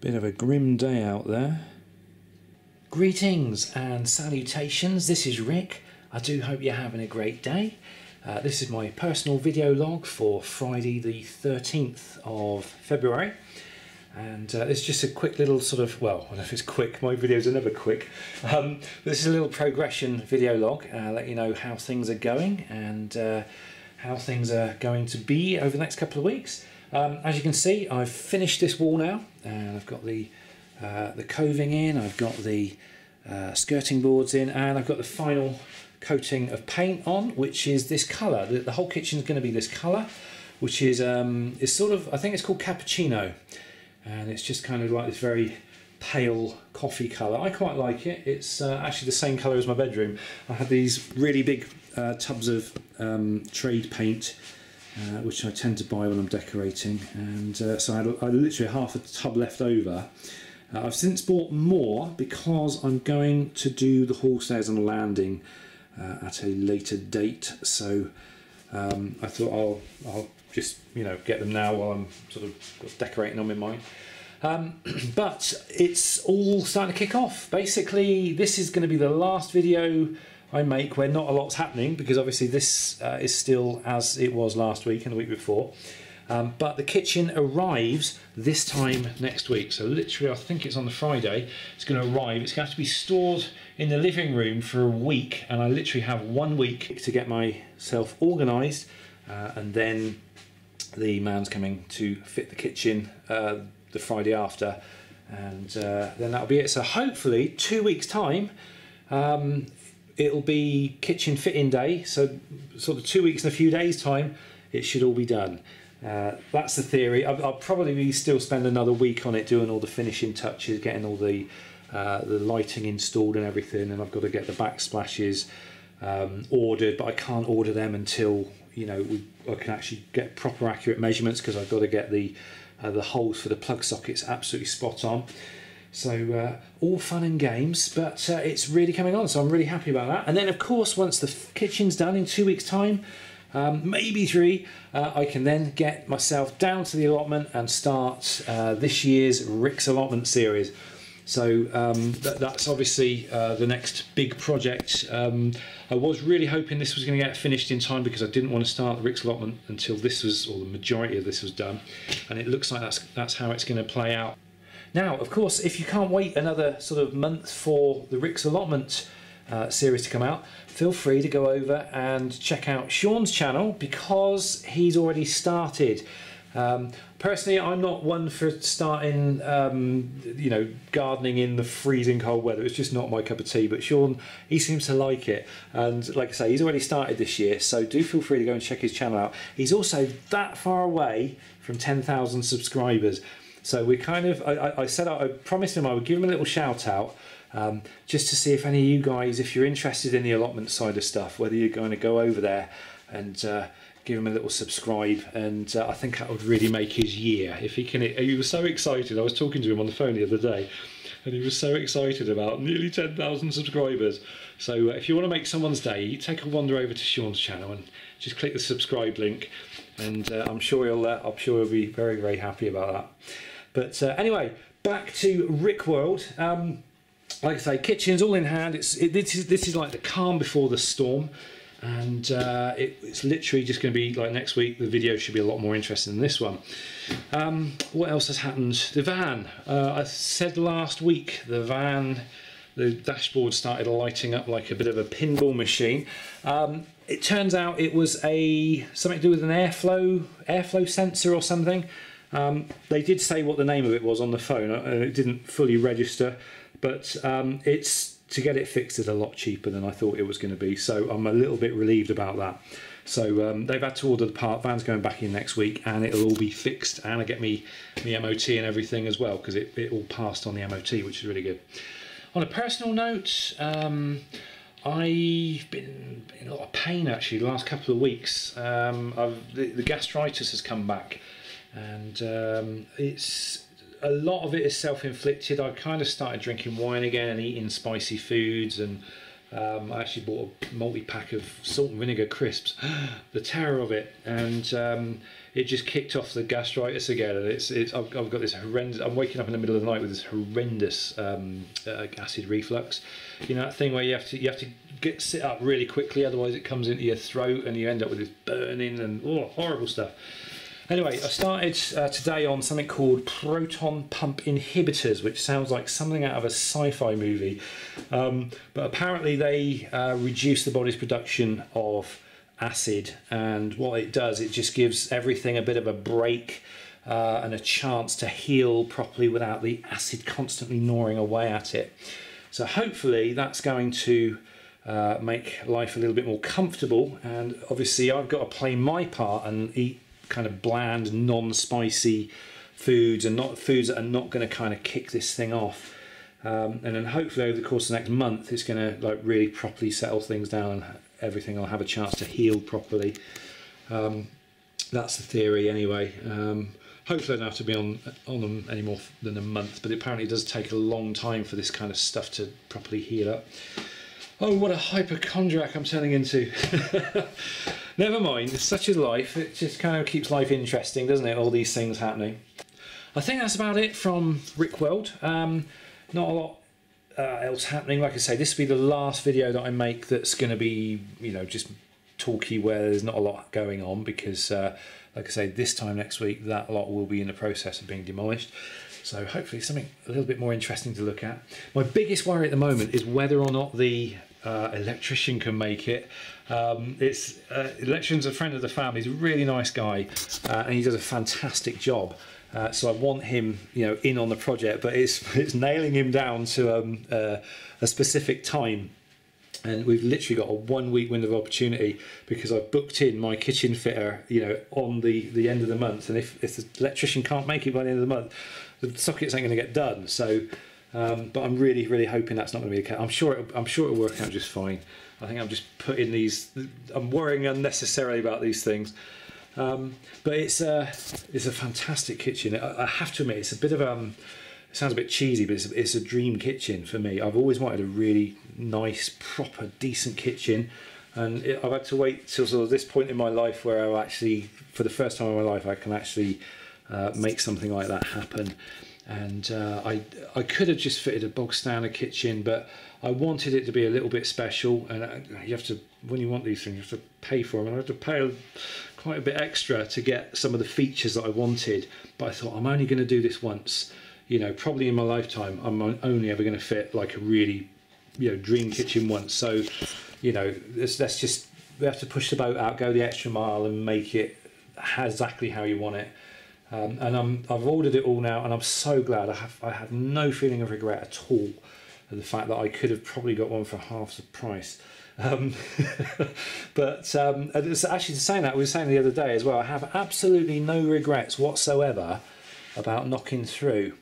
Bit of a grim day out there. Greetings and salutations, this is Rick. I do hope you're having a great day. This is my personal video log for Friday the 13th of February. And it's just a quick little sort of, well, I don't know if it's quick, my videos are never quick. This is a little progression video log, let you know how things are going and how things are going to be over the next couple of weeks. As you can see, I've finished this wall now, and I've got the coving in, I've got the skirting boards in, and I've got the final coating of paint on, which is this colour. The whole kitchen is going to be this colour, which is sort of, I think it's called cappuccino, and it's just kind of like this very pale coffee colour. I quite like it. It's actually the same colour as my bedroom. I had these really big tubs of trade paint, which I tend to buy when I'm decorating, and so I literally half a tub left over. I've since bought more because I'm going to do the hall stairs and landing at a later date, so I thought I'll just get them now while I'm sort of decorating them in mind. But it's all starting to kick off. Basically, this is going to be the last video I make where not a lot's happening, because obviously this is still as it was last week and the week before, but the kitchen arrives this time next week, so literally I think it's on the Friday it's going to arrive. It's going to have to be stored in the living room for a week, and I literally have 1 week to get myself organised, and then the man's coming to fit the kitchen the Friday after, and then that'll be it. So hopefully 2 weeks time it'll be kitchen fitting day, so sort of 2 weeks and a few days time it should all be done. That's the theory. I'll probably still spend another week on it, doing all the finishing touches, getting all the lighting installed and everything, and I've got to get the backsplashes ordered, but I can't order them until I can actually get proper accurate measurements, because I've got to get the holes for the plug sockets absolutely spot on. So all fun and games, but it's really coming on, so I'm really happy about that. And then of course, once the kitchen's done in 2 weeks time, maybe 3, I can then get myself down to the allotment and start this year's Rick's allotment series. So that's obviously the next big project. I was really hoping this was going to get finished in time, because I didn't want to start the Rick's allotment until this was, or the majority of this was done, and it looks like that's how it's going to play out. Now, of course, if you can't wait another sort of month for the Rick's allotment series to come out, feel free to go over and check out Sean's channel, because he's already started. Personally, I'm not one for starting, gardening in the freezing cold weather. It's just not my cup of tea. But Sean, he seems to like it, and like I say, he's already started this year. So do feel free to go and check his channel out. He's also that far away from 10,000 subscribers. So we kind of, I promised him I would give him a little shout out, just to see if any of you guys, if you're interested in the allotment side of stuff, whether you're going to go over there and give him a little subscribe, and I think that would really make his year if he can. He was so excited. I was talking to him on the phone the other day, and he was so excited about nearly 10,000 subscribers. So if you want to make someone's day, take a wander over to Sean's channel and just click the subscribe link, and I'm sure he'll be very, very happy about that. But anyway, back to Rick World. Like I say, kitchen's all in hand. This is like the calm before the storm, and it's literally just going to be like next week. The video should be a lot more interesting than this one. What else has happened? The van. I said last week the dashboard started lighting up like a bit of a pinball machine. It turns out it was something to do with an airflow sensor or something. They did say what the name of it was on the phone, and it didn't fully register, but to get it fixed is a lot cheaper than I thought it was going to be, so I'm a little bit relieved about that. So they've had to order the part. Van's going back in next week, and it'll all be fixed, and I get me MOT and everything as well, because it all passed on the MOT, which is really good. On a personal note, I've been in a lot of pain actually the last couple of weeks. The gastritis has come back, and a lot of it is self-inflicted. I kind of started drinking wine again and eating spicy foods, and I actually bought a multi-pack of salt and vinegar crisps. The terror of it, and it just kicked off the gastritis again, and I've got this horrendous. I'm waking up in the middle of the night with this horrendous acid reflux. You know, that thing where you have to sit up really quickly, otherwise it comes into your throat and you end up with this burning and horrible stuff. Anyway, I started today on something called proton pump inhibitors, which sounds like something out of a sci-fi movie, but apparently they reduce the body's production of acid, and what it does, it just gives everything a bit of a break and a chance to heal properly without the acid constantly gnawing away at it. So hopefully that's going to make life a little bit more comfortable, and obviously I've got to play my part and eat kind of bland, non-spicy foods, and not foods that are not going to kind of kick this thing off. And then hopefully over the course of the next month it's going to like really properly settle things down, and everything will have a chance to heal properly. That's the theory anyway. Hopefully I don't have to be on them any more than a month, but apparently it does take a long time for this kind of stuff to properly heal up. Oh, what a hypochondriac I'm turning into. Never mind, such is life. It just kind of keeps life interesting, doesn't it? All these things happening. I think that's about it from Rick World. Not a lot else happening. Like I say, this will be the last video that I make that's going to be, you know, just talky, where there's not a lot going on, because like I say, this time next week that lot will be in the process of being demolished. So hopefully something a little bit more interesting to look at. My biggest worry at the moment is whether or not the electrician can make it. Electrician's a friend of the family. He's a really nice guy, and he does a fantastic job. So I want him, you know, in on the project, but it's nailing him down to a specific time. And we've literally got a 1 week window of opportunity, because I've booked in my kitchen fitter, you know, on the end of the month. And if the electrician can't make it by the end of the month, the sockets ain't going to get done. So, but I'm really hoping that's not going to be the case. I'm sure it'll work out just fine. I think I'm just putting these. I'm worrying unnecessarily about these things. But it's a fantastic kitchen. I have to admit, it's a bit of it sounds a bit cheesy, but it's a dream kitchen for me. I've always wanted a really nice, proper, decent kitchen, and I've had to wait till sort of this point in my life where I actually, for the first time in my life, I can actually make something like that happen. And I could have just fitted a bog standard kitchen, but I wanted it to be a little bit special. And you have to, when you want these things, you have to pay for them, and I had to pay quite a bit extra to get some of the features that I wanted. But I thought, I'm only going to do this once. You know, probably in my lifetime, I'm only ever going to fit like a really, you know, dream kitchen once. So, you know, we have to push the boat out, go the extra mile, and make it exactly how you want it. And I've ordered it all now, and I'm so glad. I have no feeling of regret at all at the fact that I could have probably got one for half the price. But it's actually saying that, we were saying the other day as well, I have absolutely no regrets whatsoever about knocking through.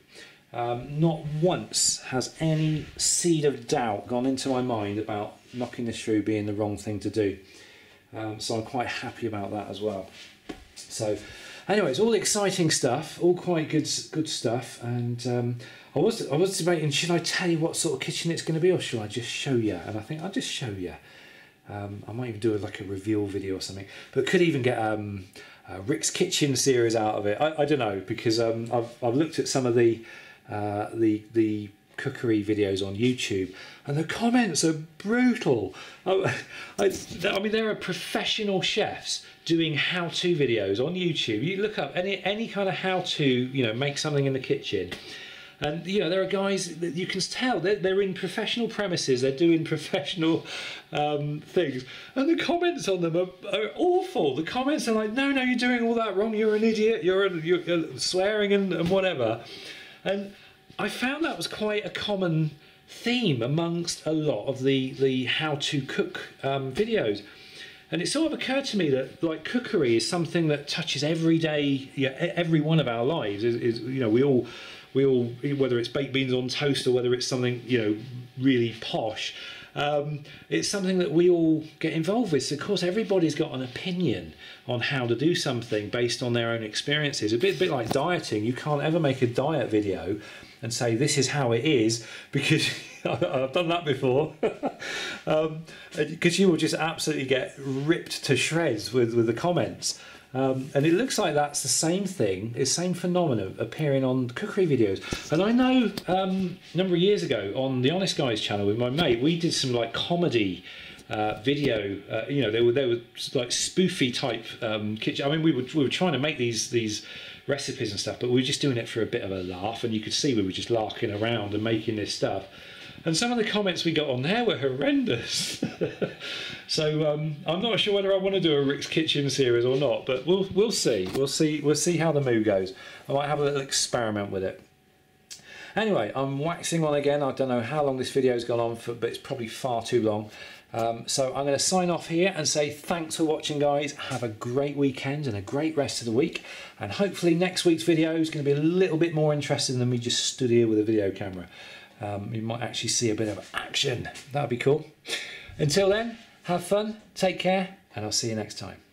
Not once has any seed of doubt gone into my mind about knocking this through being the wrong thing to do. So I'm quite happy about that as well. So anyway, it's all exciting stuff, all quite good stuff. And I was debating, should I tell you what sort of kitchen it's going to be, or should I just show you? And I think I'll just show you. I might even do like a reveal video or something, but could even get Rick's Kitchen series out of it. I don't know, because I've looked at some of the cookery videos on YouTube, and the comments are brutal. I mean, there are professional chefs doing how-to videos on YouTube. You look up any kind of how-to, you know, make something in the kitchen, and you know, there are guys that you can tell they're in professional premises, they're doing professional things, and the comments on them are awful. The comments are like, no, you're doing all that wrong, you're an idiot, you're swearing and whatever. And I found that was quite a common theme amongst a lot of the how to cook videos. And it sort of occurred to me that like cookery is something that touches every day, every one of our lives. Is you know, we all, whether it's baked beans on toast or whether it's something, you know, really posh, it's something that we all get involved with. So of course everybody's got an opinion on how to do something based on their own experiences. A bit like dieting. You can't ever make a diet video and say this is how it is, because I've done that before, because you will just absolutely get ripped to shreds with the comments. And it looks like that's the same thing, the same phenomenon appearing on cookery videos. And I know a number of years ago on the Honest Guys channel with my mate, we did some like comedy video. You know, they were like spoofy type kitchen. I mean, we were trying to make these recipes and stuff, but we were just doing it for a bit of a laugh, and you could see we were just larking around and making this stuff. And some of the comments we got on there were horrendous. So I'm not sure whether I want to do a Rick's Kitchen series or not, but we'll see. We'll see how the mood goes. I might have a little experiment with it. Anyway, I'm waxing on again. I don't know how long this video's gone on for, but it's probably far too long. So I'm going to sign off here and say thanks for watching, guys. Have a great weekend and a great rest of the week. And hopefully next week's video is going to be a little bit more interesting than me just stood here with a video camera. You might actually see a bit of action. That'd be cool. Until then, have fun, take care, and I'll see you next time.